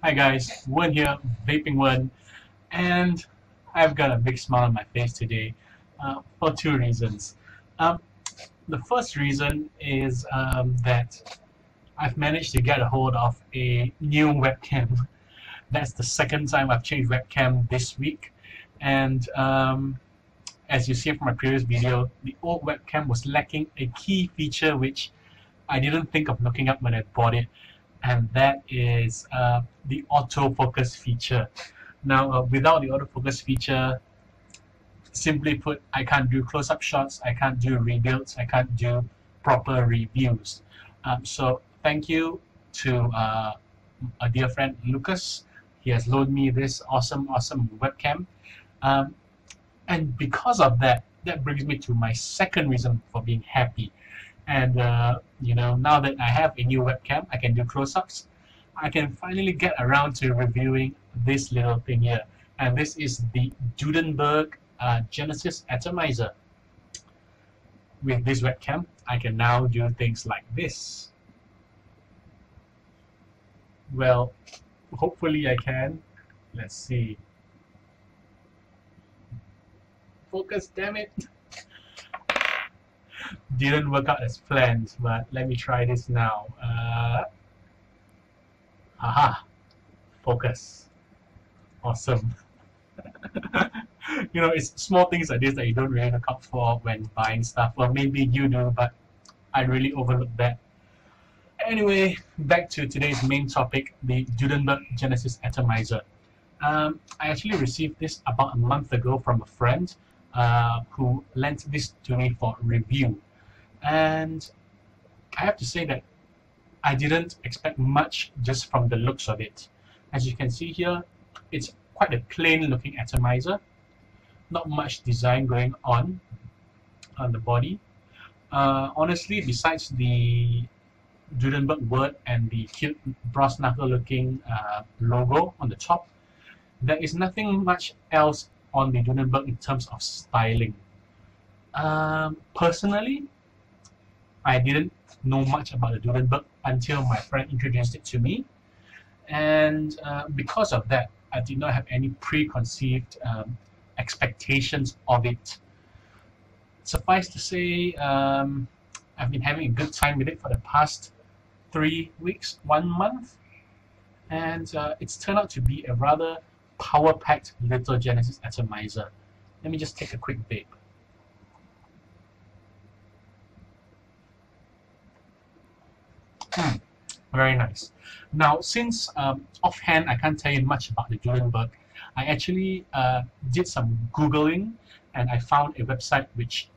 Hi guys, Wern here, Vaping Wern, and I've got a big smile on my face today for two reasons. Um, the first reason is that I've managed to get a hold of a new webcam. That's the second time I've changed webcam this week, and as you see from my previous video, the old webcam was lacking a key feature which I didn't think of looking up when I bought it, and that is the autofocus feature. Now, without the autofocus feature, simply put, I can't do close-up shots, I can't do rebuilds, I can't do proper reviews. So thank you to a dear friend, Lucas. He has loaned me this awesome webcam. And because of that, that brings me to my second reason for being happy. And you know, now that I have a new webcam, I can do close-ups. I can finally get around to reviewing this little thing here. And this is the Dudenberg Genesis Atomizer. With this webcam, I can now do things like this. Well, hopefully I can. Let's see. Focus, damn it. Didn't work out as planned, but let me try this now. Aha! Focus. Awesome. You know, it's small things like this that you don't really look out for when buying stuff. Well, maybe you do, but I really overlooked that. Anyway, back to today's main topic, the Dudenberg Genesis Atomizer. I actually received this about a month ago from a friend who lent this to me for review. And I have to say that I didn't expect much just from the looks of it. As you can see here, it's quite a plain looking atomizer. Not much design going on the body. Honestly, besides the Dudenberg word and the cute brass knuckle looking logo on the top, there is nothing much else on the Dudenberg in terms of styling. Personally, I didn't know much about the Dudenberg until my friend introduced it to me, and because of that, I did not have any preconceived expectations of it. Suffice to say, I've been having a good time with it for the past 3 weeks, 1 month, and it's turned out to be a rather power-packed little Genesis Atomizer. Let me just take a quick vape. Very nice. Now, since offhand I can't tell you much about the Dudenberg, I actually did some Googling, and I found a website which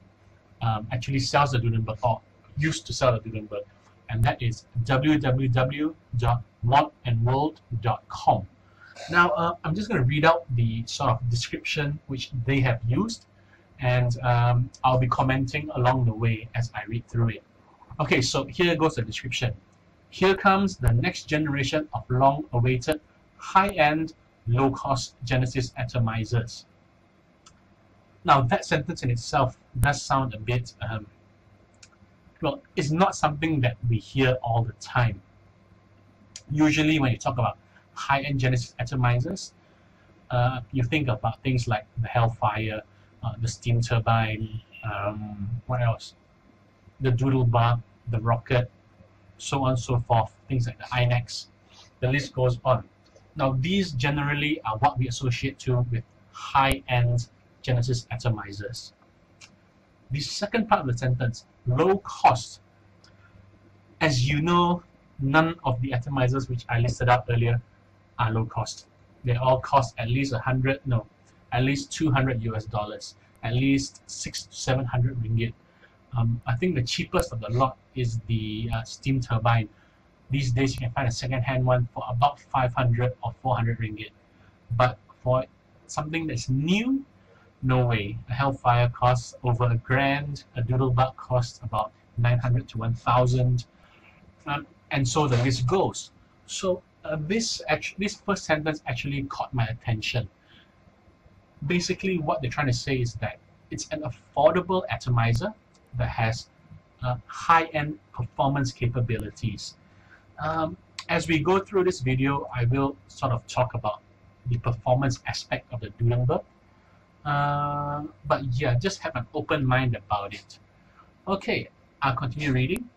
actually sells the Dudenberg, or used to sell the Dudenberg, and that is www.modandworld.com. Now, I'm just going to read out the sort of description which they have used, and I'll be commenting along the way as I read through it. Okay, so here goes the description. Here comes the next generation of long-awaited, high-end, low-cost Genesis atomizers. Now, that sentence in itself does sound a bit, well, it's not something that we hear all the time. Usually, when you talk about high-end Genesis atomizers, you think about things like the Hellfire, the steam turbine, what else? The Dudenberg, the rocket, so on and so forth, things like the INEX, the list goes on. Now, these generally are what we associate to with high-end Genesis atomizers. The second part of the sentence, low cost. As you know, none of the atomizers which I listed out earlier are low cost. They all cost at least at least $200 US, at least 600 to 700 ringgit. I think the cheapest of the lot is the steam turbine. These days you can find a second-hand one for about 500 or 400 ringgit. But for something that's new, no way. A Hellfire costs over $1,000, a Dudenberg costs about 900 to 1,000, and so the list goes. So this first sentence actually caught my attention. Basically, what they're trying to say is that it's an affordable atomizer that has high-end performance capabilities. As we go through this video, I will sort of talk about the performance aspect of the Dudenberg. But yeah, just have an open mind about it. Okay, I'll continue reading.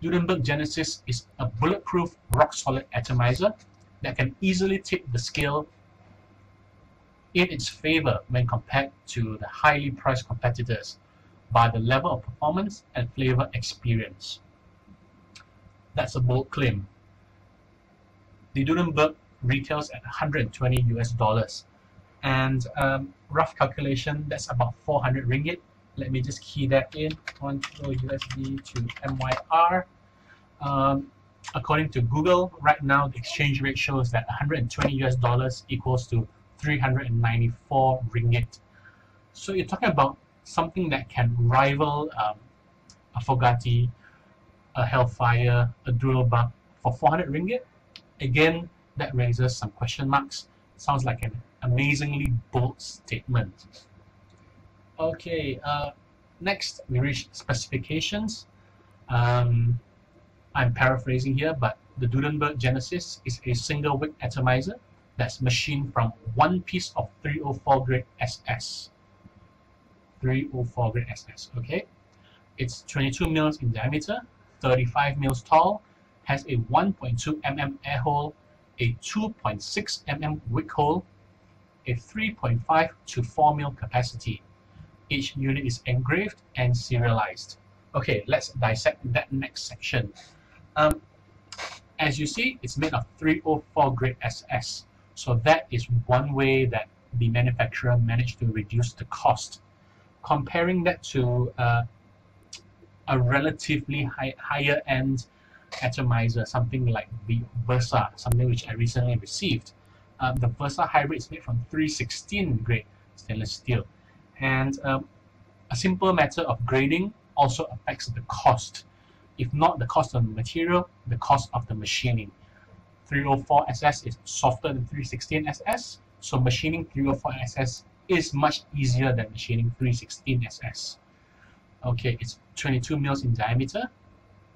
Dudenberg Genesis is a bulletproof, rock-solid atomizer that can easily tip the scale in its favor when compared to the highly priced competitors by the level of performance and flavor experience. That's a bold claim. The Dudenberg retails at $120 US, and rough calculation, that's about 400 ringgit. Let me just key that in, 1 USD to MYR. According to Google, right now the exchange rate shows that $120 equals to 394 ringgit. So you're talking about something that can rival a Fogati, a Hellfire, a Dudenberg for 400 ringgit. Again, that raises some question marks. Sounds like an amazingly bold statement. Okay, next we reach specifications. I'm paraphrasing here, but the Dudenberg Genesis is a single wick atomizer that's machined from one piece of 304 grade SS. 304 grade SS, okay? It's 22 mils in diameter, 35 mils tall, has a 1.2 mm air hole, a 2.6 mm wick hole, a 3.5 to 4 mil capacity. Each unit is engraved and serialized. Okay, let's dissect that next section. As you see, it's made of 304 grade SS. So that is one way that the manufacturer managed to reduce the cost. Comparing that to a relatively higher end atomizer, something like the Versa, something which I recently received. The Versa Hybrid is made from 316 grade stainless steel. And a simple matter of grading also affects the cost. If not the cost of the material, the cost of the machining. 304 SS is softer than 316 SS, so machining 304 SS is much easier than machining 316 SS. Okay, it's 22 mils in diameter,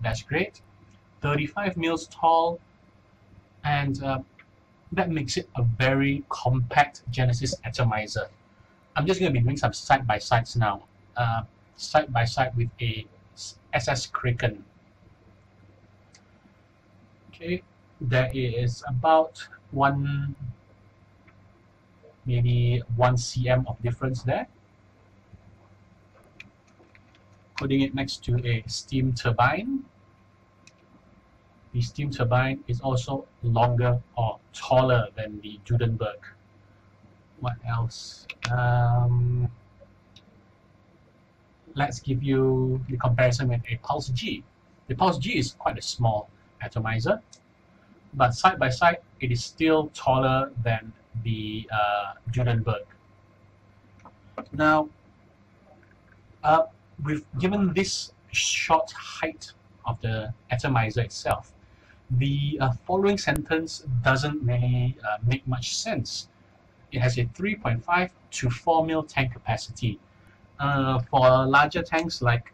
that's great. 35 mils tall, and that makes it a very compact Genesis atomizer. I'm just going to be doing some side-by-sides now. Side-by-side with a SS Kraken. Okay, there is about maybe 1 cm of difference there. Putting it next to a steam turbine. The steam turbine is also longer or taller than the Dudenberg. What else? Let's give you the comparison with a Pulse G. The Pulse G is quite a small atomizer, but side by side, it is still taller than the Dudenberg. Now, given this short height of the atomizer itself, the following sentence doesn't really make much sense. It has a 3.5 to 4 mil tank capacity. For larger tanks like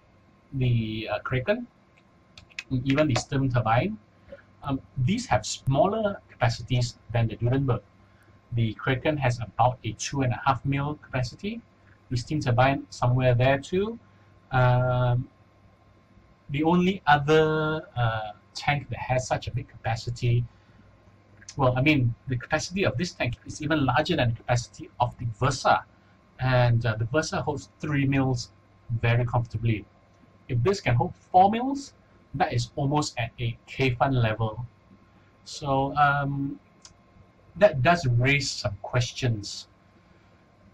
the Kraken, even the steam turbine, these have smaller capacities than the Dudenberg. The Kraken has about a 2.5 mil capacity. The steam turbine somewhere there too. The only other tank that has such a big capacity, well, I mean, the capacity of this tank is even larger than the capacity of the Versa, and the Versa holds 3 mils very comfortably. If this can hold 4 mils, that is almost at a K-Fun level. So that does raise some questions.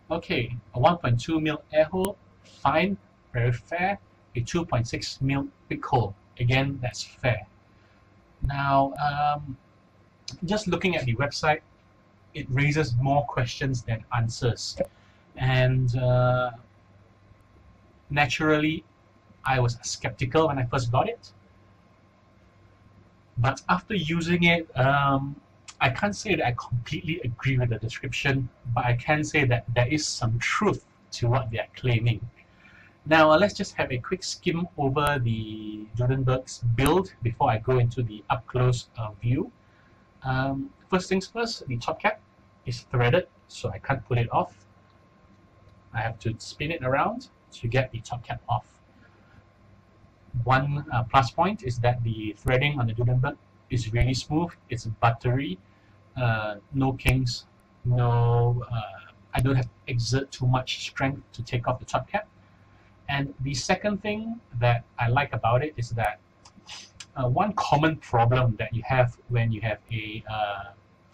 Okay, a 1.2 mil air hole, fine, very fair. A 2.6 mil wick hole, again, that's fair. Now, just looking at the website, it raises more questions than answers. And naturally, I was skeptical when I first got it. But after using it, I can't say that I completely agree with the description, but I can say that there is some truth to what they are claiming. Now let's just have a quick skim over the Dudenberg's build before I go into the up-close view. First things first, the top cap is threaded, so I can't pull it off. I have to spin it around to get the top cap off. One plus point is that the threading on the Dudenberg is really smooth. It's buttery, no kinks, no. I don't have to exert too much strength to take off the top cap. And the second thing that I like about it is that one common problem that you have when you have a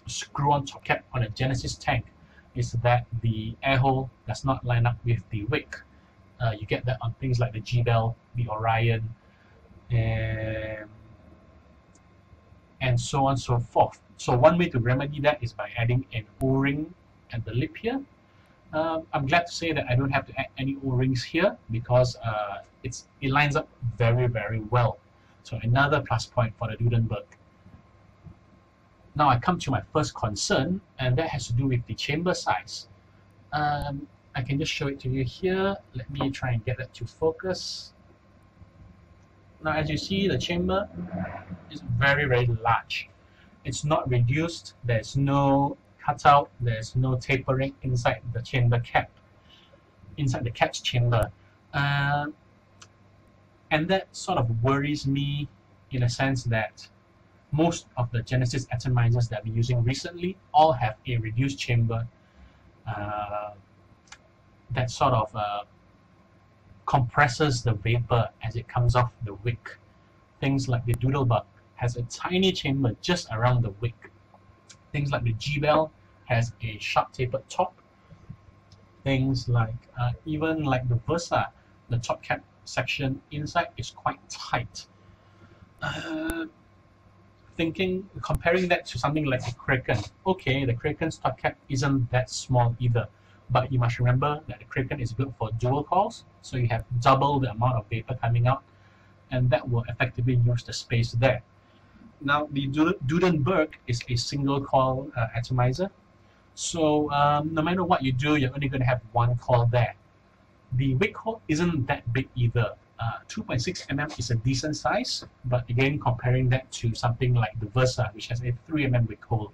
screw-on top cap on a Genesis tank is that the air hole does not line up with the wick. You get that on things like the G-Bell, the Orion, and so on and so forth. So one way to remedy that is by adding an O-ring at the lip here. I'm glad to say that I don't have to add any O-rings here because it lines up very, very well. So another plus point for the Dudenberg. Now I come to my first concern, and that has to do with the chamber size. I can just show it to you here. Let me try and get that to focus. Now as you see, the chamber is very, very large. It's not reduced. There's no cutout. There's no tapering inside the chamber cap, inside the cap's chamber. And that sort of worries me in a sense that most of the Genesis atomizers that we're using recently all have a reduced chamber that sort of compresses the vapor as it comes off the wick. Things like the Dudenberg has a tiny chamber just around the wick. Things like the G-Bell has a sharp tapered top. Things like even like the Versa, the top cap section inside is quite tight. Comparing that to something like the Kraken. Okay, the Kraken's top cap isn't that small either, but you must remember that the Kraken is built for dual coils, so you have double the amount of vapor coming out, and that will effectively use the space there. Now, the Dudenberg is a single coil atomizer, so no matter what you do, you're only going to have one coil there. The wick hole isn't that big either. 2.6 mm is a decent size, but again, comparing that to something like the Versa, which has a 3 mm wick hole,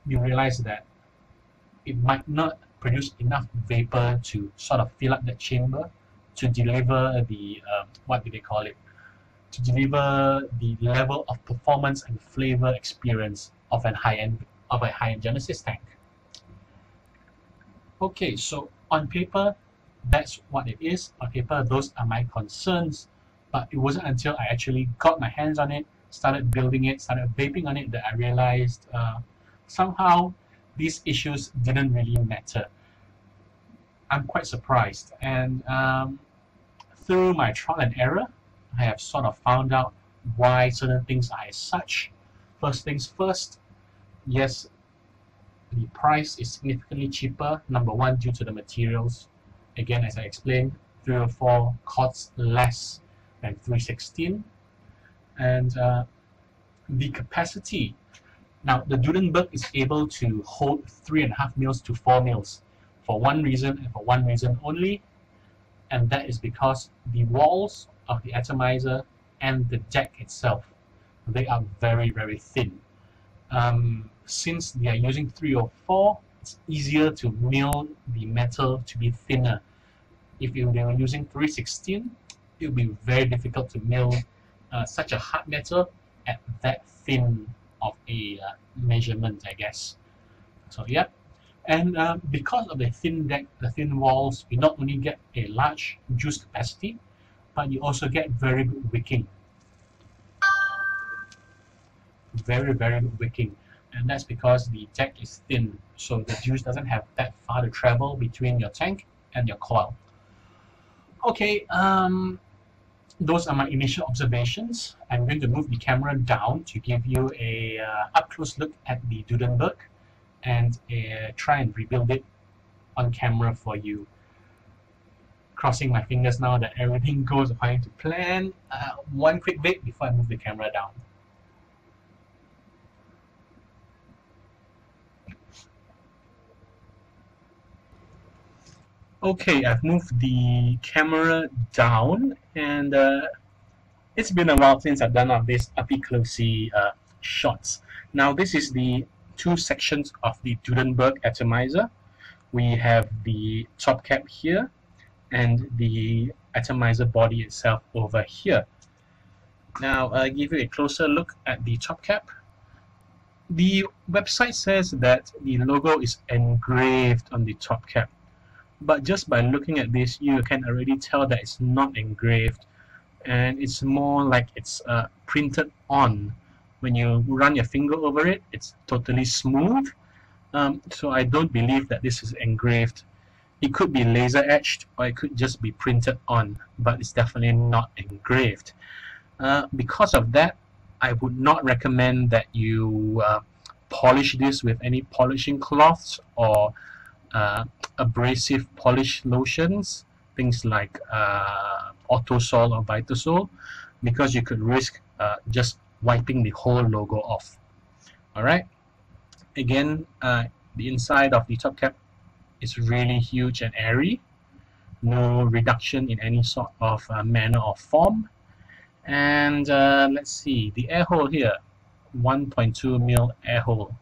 you realize that it might not produce enough vapor to sort of fill up that chamber to deliver the what do they call it? To deliver the level of performance and flavor experience of a high-end Genesis tank. Okay, so on paper, that's what it is. On paper, those are my concerns, but it wasn't until I actually got my hands on it, started building it, started vaping on it, that I realized somehow these issues didn't really matter. I'm quite surprised, and through my trial and error, I have sort of found out why certain things are as such. First things first, yes, the price is significantly cheaper. Number one, due to the materials. Again, as I explained, 304 costs less than 316. And the capacity. Now, the Dudenberg is able to hold 3.5 mils to 4 mils for one reason and for one reason only, and that is because the walls of the atomizer and the deck itself, they are very, very thin. Since they are using 304, it's easier to mill the metal to be thinner. If they were using 316, it would be very difficult to mill such a hard metal at that thin of a measurement, I guess. So yeah, and because of the thin deck, the thin walls, you not only get a large juice capacity, but you also get very good wicking. Very, very good wicking. And that's because the deck is thin, so the juice doesn't have that far to travel between your tank and your coil. Okay, those are my initial observations. I'm going to move the camera down to give you a up-close look at the Dudenberg and try and rebuild it on camera for you. Crossing my fingers now that everything goes according to plan. One quick bit before I move the camera down. Okay, I've moved the camera down, and it's been a while since I've done all these up-close shots. Now this is the two sections of the Dudenberg atomizer. We have the top cap here and the atomizer body itself over here. Now I'll give you a closer look at the top cap. The website says that the logo is engraved on the top cap, but just by looking at this you can already tell that it's not engraved, and it's more like it's printed on. When you run your finger over it, it's totally smooth. So I don't believe that this is engraved. It could be laser etched, or it could just be printed on, but it's definitely not engraved. Because of that, I would not recommend that you polish this with any polishing cloths or abrasive polish lotions, things like Autosol or Vitasol, because you could risk just wiping the whole logo off. Alright, again, the inside of the top cap is really huge and airy, no reduction in any sort of manner or form. And let's see, the air hole here, 1.2 mil air hole.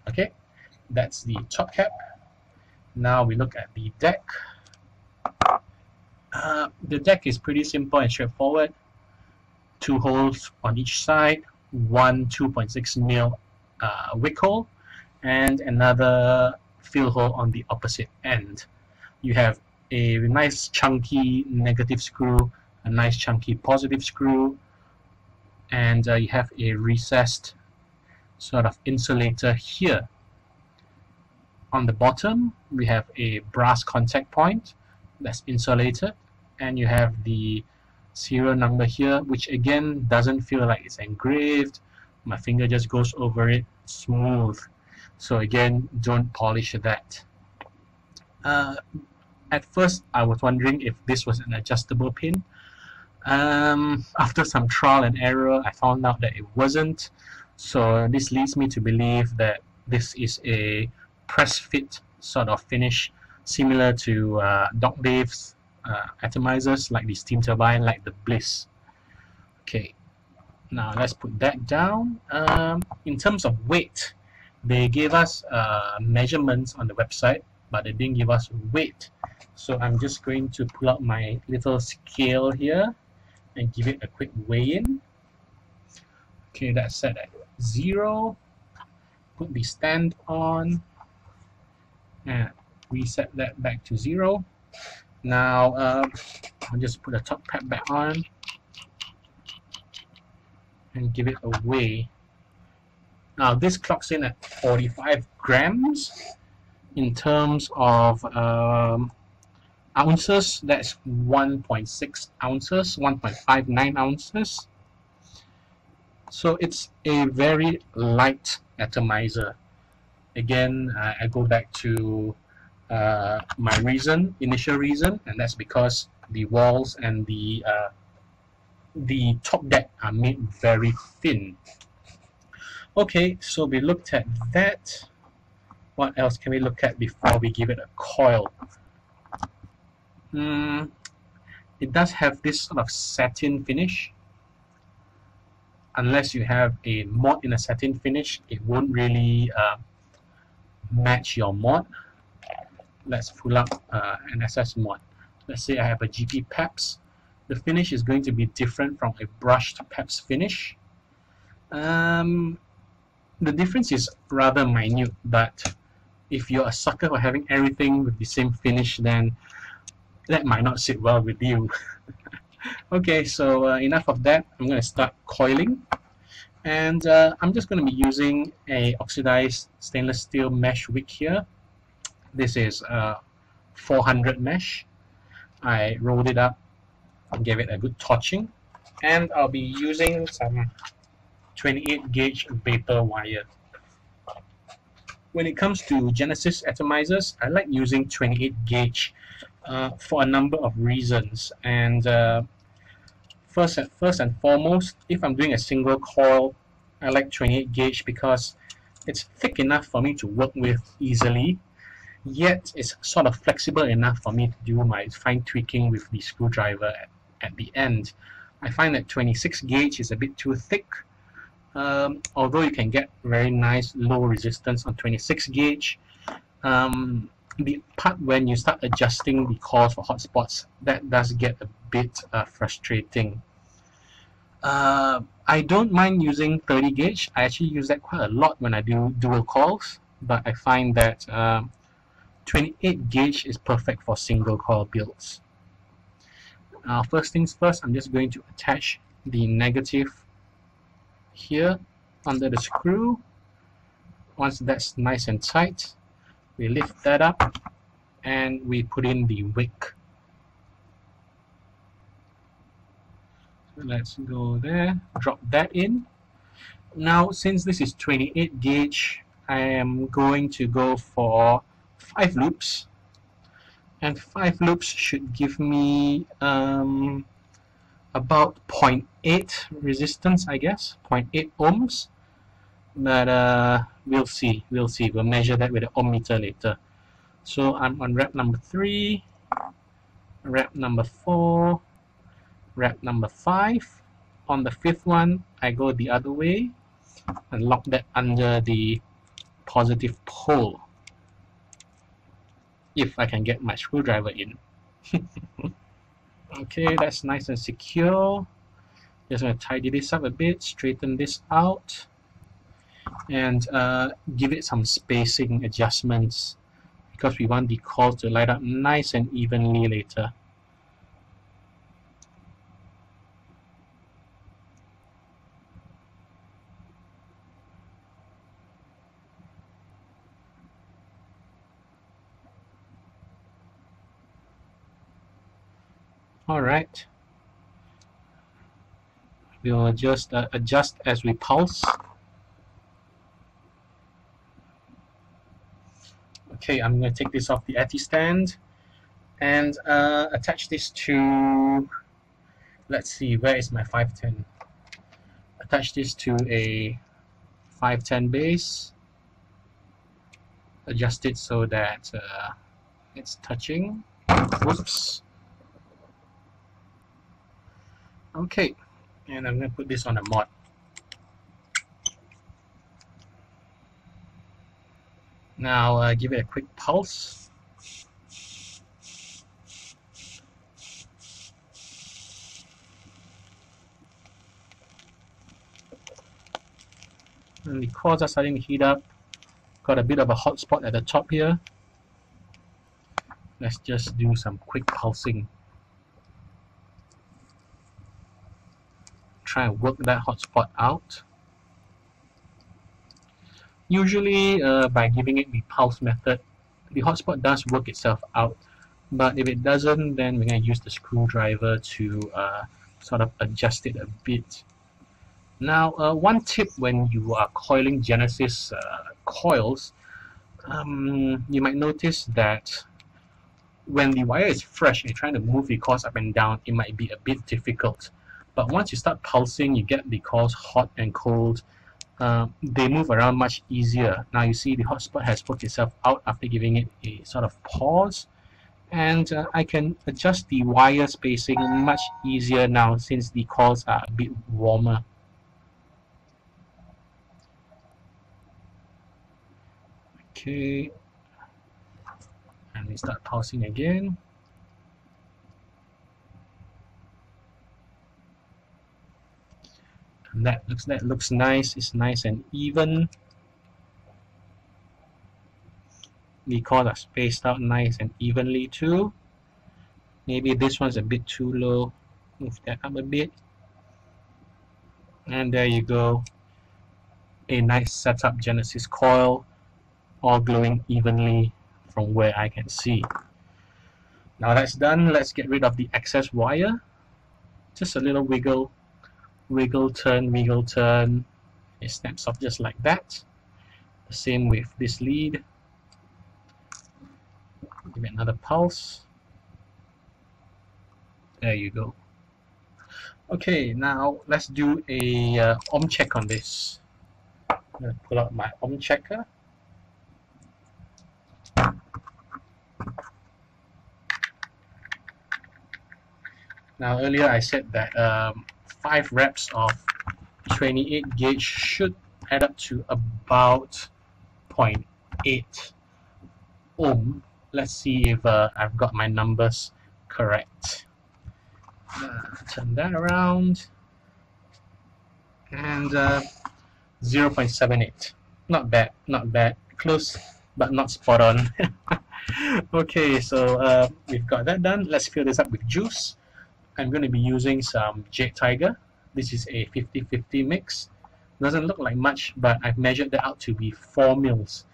Okay, that's the top cap. Now we look at the deck. The deck is pretty simple and straightforward. Two holes on each side, one 2.6 mil wick hole, and another fill hole on the opposite end. You have a nice chunky negative screw, a nice chunky positive screw, and you have a recessed sort of insulator here. On the bottom we have a brass contact point that's insulated, and you have the serial number here, which again doesn't feel like it's engraved. My finger just goes over it smooth, so again, don't polish that. At first I was wondering if this was an adjustable pin. After some trial and error, I found out that it wasn't, so this leads me to believe that this is a press fit sort of finish, similar to Doc Dave's atomizers, like the steam turbine, like the Bliss. Okay, now let's put that down. In terms of weight, they gave us measurements on the website, but they didn't give us weight. So I'm just going to pull out my little scale here and give it a quick weigh-in. Okay, that's set at 0. Put the stand on and reset that back to 0. Now I'll just put the top cap back on and give it a weigh. Now this clocks in at 45 grams. In terms of ounces, that's 1.6 ounces, 1.59 ounces. So it's a very light atomizer. Again, I go back to my initial reason, and that's because the walls and the top deck are made very thin. Okay, so we looked at that. What else can we look at before we give it a coil? It does have this sort of satin finish. Unless you have a mod in a satin finish, it won't really match your mod. Let's pull up an SS mod. Let's say I have a GP PEPS. The finish is going to be different from a brushed PEPS finish. The difference is rather minute, but if you're a sucker for having everything with the same finish, then that might not sit well with you. Okay, so enough of that. I'm going to start coiling, and I'm just going to be using a oxidized stainless steel mesh wick here. This is 400 mesh. I rolled it up and gave it a good torching, and I'll be using some 28 gauge vapor wire. When it comes to Genesis atomizers, I like using 28 gauge for a number of reasons. And first and foremost, if I'm doing a single coil, I like 28 gauge because it's thick enough for me to work with easily. yet it's sort of flexible enough for me to do my fine tweaking with the screwdriver at the end. I find that 26 gauge is a bit too thick. Although you can get very nice low resistance on 26 gauge, the part when you start adjusting the coils for hotspots, that does get a bit frustrating. I don't mind using 30 gauge. I actually use that quite a lot when I do dual coils, but I find that 28 gauge is perfect for single coil builds. First things first, I'm just going to attach the negative here under the screw. Once that's nice and tight, we lift that up and we put in the wick. So let's go there, drop that in. Now, since this is 28 gauge, I am going to go for 5 loops, and 5 loops should give me about 0.8 resistance, I guess, 0.8 ohms. But we'll see. We'll measure that with the ohm meter later. So I'm on rep number 3, rep number 4, rep number 5. On the 5th one, I go the other way and lock that under the positive pole, if I can get my screwdriver in. Okay, that's nice and secure. Just going to tidy this up a bit, straighten this out, and give it some spacing adjustments because we want the coils to light up nice and evenly later. Alright, we'll just adjust as we pulse. Okay, I'm going to take this off the ATI stand and attach this to, let's see, where is my 510? Attach this to a 510 base, adjust it so that it's touching. Whoops. Okay, and I'm going to put this on a mod. Now give it a quick pulse. And the coils are starting to heat up. Got a bit of a hot spot at the top here. Let's just do some quick pulsing. Try and work that hot spot out. Usually by giving it the pulse method, the hotspot does work itself out, but if it doesn't, then we're going to use the screwdriver to sort of adjust it a bit. Now, one tip when you are coiling Genesis coils, you might notice that when the wire is fresh and you're trying to move the coils up and down, it might be a bit difficult. But once you start pulsing, you get the coils hot and cold. They move around much easier. Now you see the hotspot has worked itself out after giving it a sort of pause, and I can adjust the wire spacing much easier now since the coils are a bit warmer. Okay, and we start pulsing again. And that looks nice. It's nice and even. The coils are spaced out nice and evenly too. Maybe this one's a bit too low. Move that up a bit. And there you go. A nice setup Genesis coil, all glowing evenly from where I can see. Now that's done, let's get rid of the excess wire. Just a little wiggle, wiggle, turn, it snaps off just like that. The same with this lead. Give it another pulse. There you go. Okay, now let's do a ohm check on this. I'm going to pull out my ohm checker. Now earlier I said that 5 reps of 28 gauge should add up to about 0.8 ohm. Let's see if I've got my numbers correct. Turn that around, and 0.78. Not bad, not bad. Close, but not spot on. Okay, so we've got that done. Let's fill this up with juice. I'm going to be using some Jade Tiger. This is a 50-50 mix. Doesn't look like much, but I've measured that out to be 4 mils.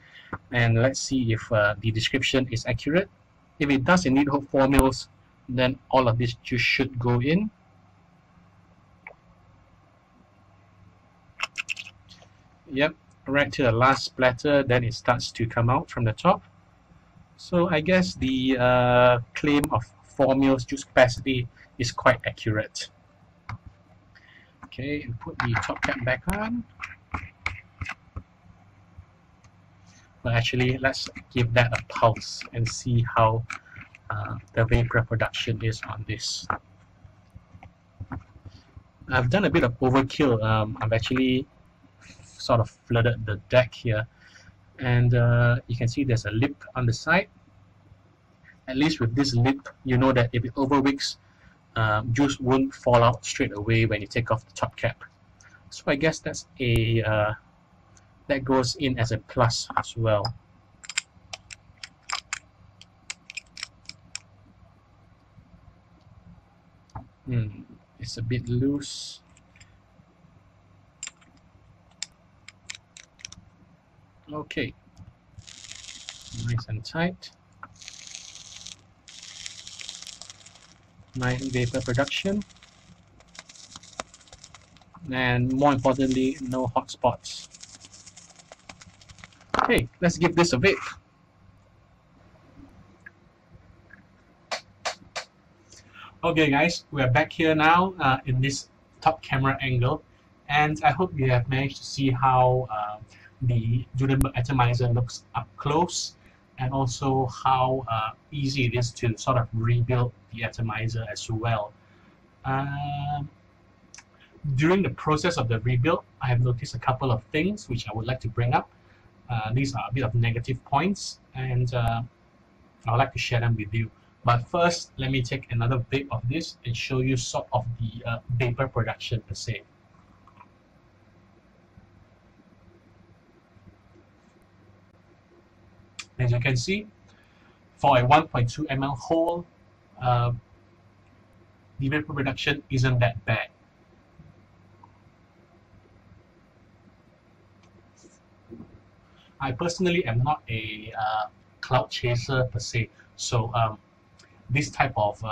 And let's see if the description is accurate. If it does indeed hold 4 mils, then all of this juice should go in. Yep, right to the last splatter, then it starts to come out from the top. So I guess the claim of 4 mils juice capacity is quite accurate. Okay, and put the top cap back on. But actually, let's give that a pulse and see how the vapor production is on this. I've done a bit of overkill. I've actually sort of flooded the deck here, and you can see there's a lip on the side. At least with this lip, you know that if it overwicks, juice won't fall out straight away when you take off the top cap. So I guess that's a that goes in as a plus as well. It's a bit loose. Okay, nice and tight. Nice vapor production, and more importantly, no hot spots. Okay, let's give this a vape. Okay guys, we are back here now in this top camera angle, and I hope you have managed to see how the Dudenberg Atomizer looks up close, and also how easy it is to sort of rebuild the atomizer as well. During the process of the rebuild, I have noticed a couple of things which I would like to bring up. These are a bit of negative points, and I would like to share them with you. But first, let me take another vape of this and show you sort of the vapor production per se. As you can see, for a 1.2 ml hole, the vapor production isn't that bad. I personally am not a cloud chaser per se, so this type of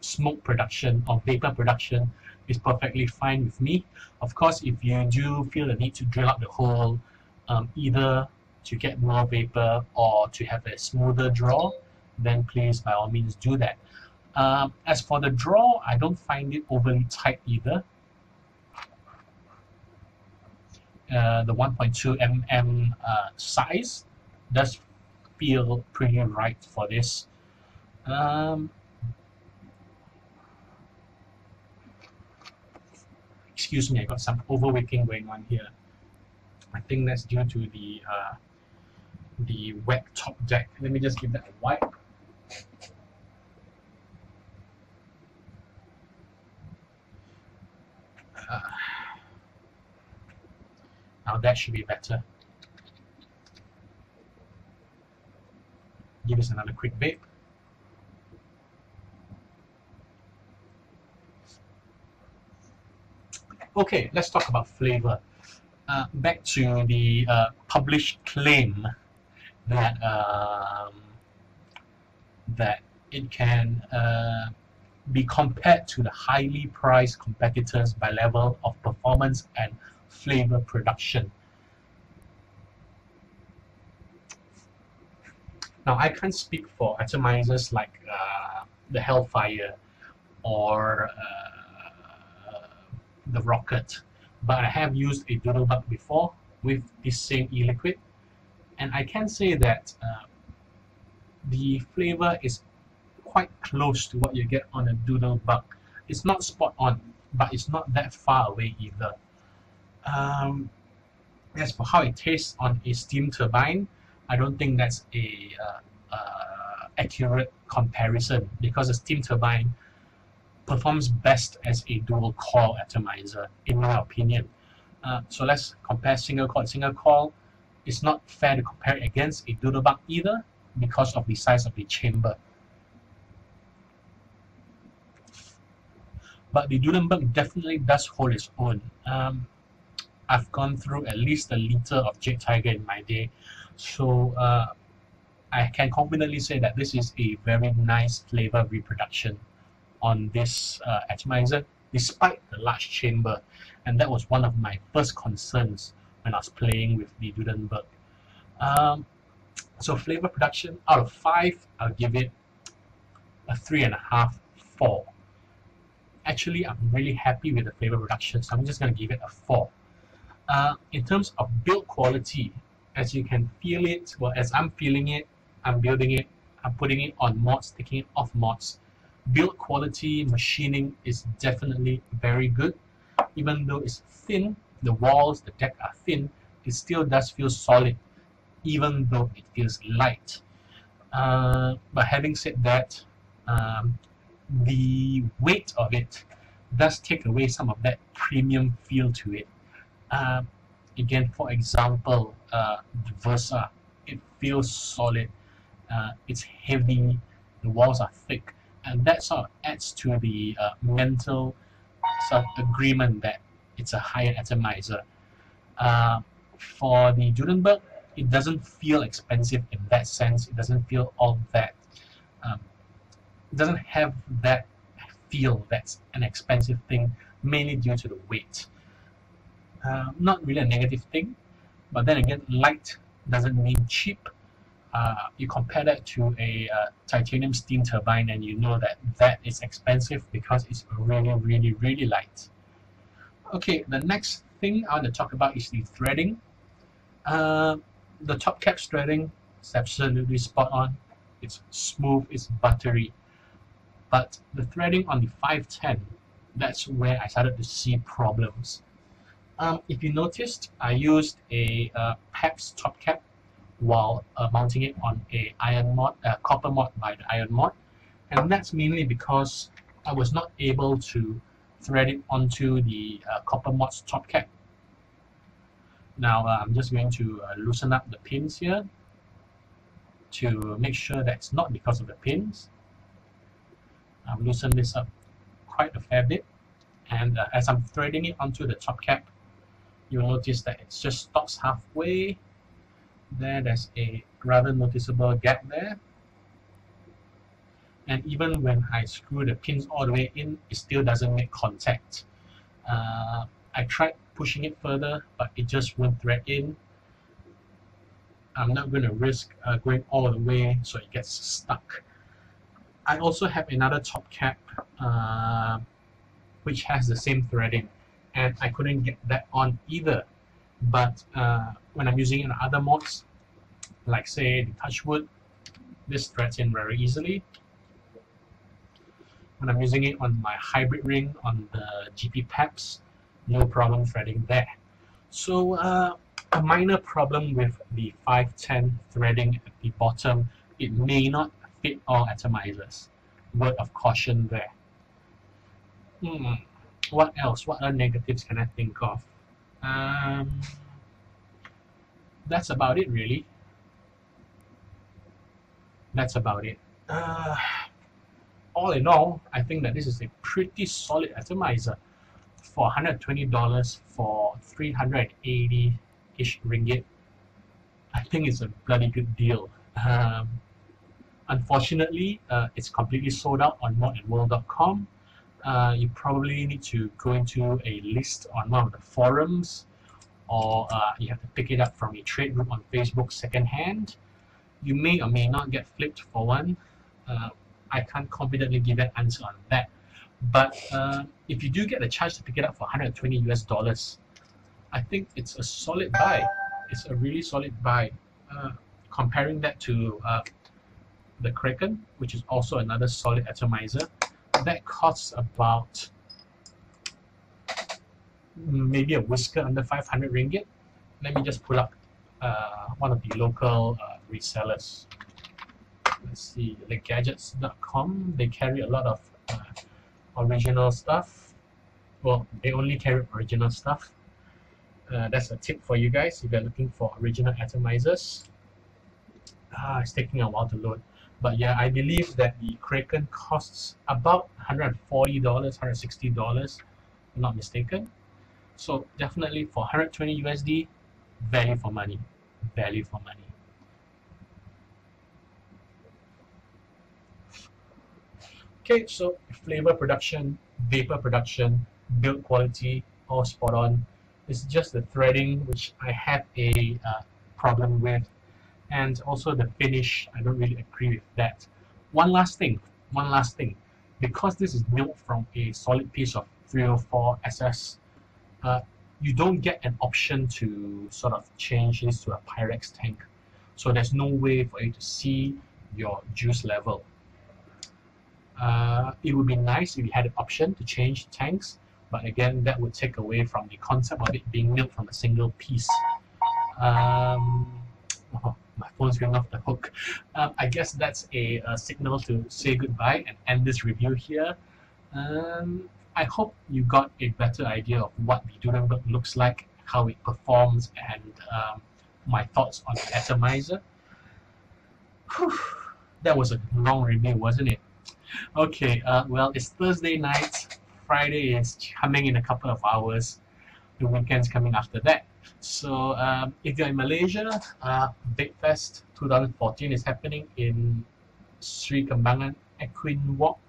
smoke production or vapor production is perfectly fine with me. Of course, if you do feel the need to drill out the hole, either to get more vapor or to have a smoother draw, then please by all means do that. As for the draw, I don't find it overly tight either. The 1.2 mm size does feel pretty right for this. Excuse me, I got some overwicking going on here. I think that's due to the wet top deck. Let me just give that a wipe. Now that should be better. Give us another quick vape. Okay, let's talk about flavor. Back to the published claim that that it can be compared to the highly priced competitors by level of performance and flavor production. Now, I can't speak for atomizers like the Hellfire or the Rocket, but I have used a Dudenberg before with this same e-liquid, and I can say that the flavor is quite close to what you get on a Dudenberg. It's not spot on, but it's not that far away either. As for how it tastes on a steam turbine, I don't think that's a accurate comparison, because a steam turbine performs best as a dual coil atomizer, in my opinion. So let's compare single coil. Single coil, it's not fair to compare it against a Dudenberg either, because of the size of the chamber. But the Dudenberg definitely does hold its own. I've gone through at least a liter of Jade Tiger in my day, so I can confidently say that this is a very nice flavor reproduction on this atomizer, despite the large chamber. And that was one of my first concerns when I was playing with the Dudenberg. So flavor production, out of 5, I'll give it a 3.5, 4. Actually, I'm really happy with the flavor production, so I'm just going to give it a 4. In terms of build quality, as you can feel it, well, as I'm feeling it, I'm building it, I'm putting it on mods, taking it off mods. Build quality, machining is definitely very good. Even though it's thin, the walls, the deck are thin, it still does feel solid, even though it feels light. But having said that, the weight of it does take away some of that premium feel to it. Again, for example, the Versa, it feels solid, it's heavy, the walls are thick, and that sort of adds to the mental sort of agreement that it's a higher atomizer. For the Dudenberg, it doesn't feel expensive in that sense. It doesn't feel all that. It doesn't have that feel that's an expensive thing, mainly due to the weight. Not really a negative thing, but then again, light doesn't mean cheap. You compare that to a titanium steam turbine, and you know that that is expensive because it's really, really, really light. Okay, the next thing I want to talk about is the threading. The top cap threading is absolutely spot on. It's smooth, it's buttery. But the threading on the 510, that's where I started to see problems. If you noticed, I used a PEPS top cap while mounting it on a copper mod by the iron mod, and that's mainly because I was not able to thread it onto the copper mod's top cap. Now I'm just going to loosen up the pins here to make sure that it's not because of the pins. I've loosened this up quite a fair bit, and as I'm threading it onto the top cap, you'll notice that it just stops halfway. There's a rather noticeable gap there, and even when I screw the pins all the way in, it still doesn't make contact. I tried pushing it further, but it just won't thread in. I'm not going to risk going all the way so it gets stuck. I also have another top cap which has the same threading, and I couldn't get that on either. But when I'm using it on other mods, like say the Touchwood, this threads in very easily. When I'm using it on my hybrid ring on the GP PEPS, no problem threading there. So a minor problem with the 510 threading at the bottom, it may not fit all atomizers. Word of caution there. What else? What other negatives can I think of? That's about it, really. That's about it. All in all, I think that this is a pretty solid atomizer. For $120 for 380-ish ringgit, I think it's a bloody good deal. Unfortunately, it's completely sold out on modandworld.com. You probably need to go into a list on one of the forums, or you have to pick it up from a trade group on Facebook secondhand. You may or may not get flipped for one. I can't confidently give an answer on that. But if you do get the chance to pick it up for $120 US, I think it's a solid buy. It's a really solid buy. Comparing that to the Kraken, which is also another solid atomizer. That costs about maybe a whisker under 500 ringgit. Let me just pull up one of the local resellers. Let's see, thegadgets.com. They carry a lot of original stuff. Well, they only carry original stuff. That's a tip for you guys if you're looking for original atomizers. It's taking a while to load. But yeah, I believe that the Kraken costs about $140, $160, if I'm not mistaken. So definitely for 120 USD, value for money. Value for money. Okay, so flavor production, vapor production, build quality, all spot on. It's just the threading which I have a problem with, and also the finish. I don't really agree with that. One last thing, because this is built from a solid piece of 304 SS, you don't get an option to sort of change this to a Pyrex tank. So there's no way for you to see your juice level. It would be nice if you had an option to change tanks, but again, that would take away from the concept of it being milled from a single piece. Oh, my phone's going off the hook. I guess that's a signal to say goodbye and end this review here. I hope you got a better idea of what the Dudenberg looks like, how it performs, and my thoughts on the atomizer. Whew, that was a long review, wasn't it? Okay, well, it's Thursday night. Friday is coming in a couple of hours. The weekend's coming after that. So if you're in Malaysia, Vape Fest 2014 is happening in Sri Kembangan Equine Walk.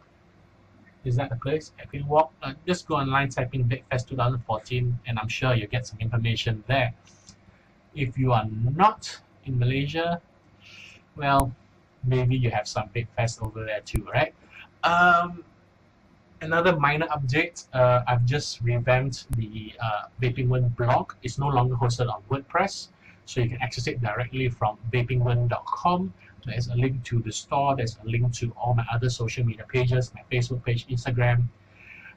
Is that the place? Equine Walk? Just go online, type in Vape Fest 2014, and I'm sure you'll get some information there. If you are not in Malaysia, well, maybe you have some Vape Fest over there too, right? Another minor update, I've just revamped the Vaping blog. It's no longer hosted on WordPress, so you can access it directly from vaping.com. There's a link to the store, there's a link to all my other social media pages, my Facebook page, Instagram,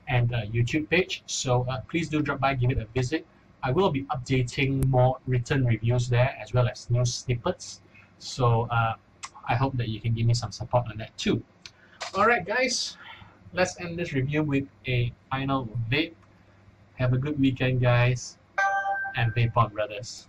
and YouTube page. So please do drop by, give it a visit. I will be updating more written reviews there as well as news snippets. So I hope that you can give me some support on that too. Alright guys, let's end this review with a final vape. Have a good weekend guys, and vape on brothers.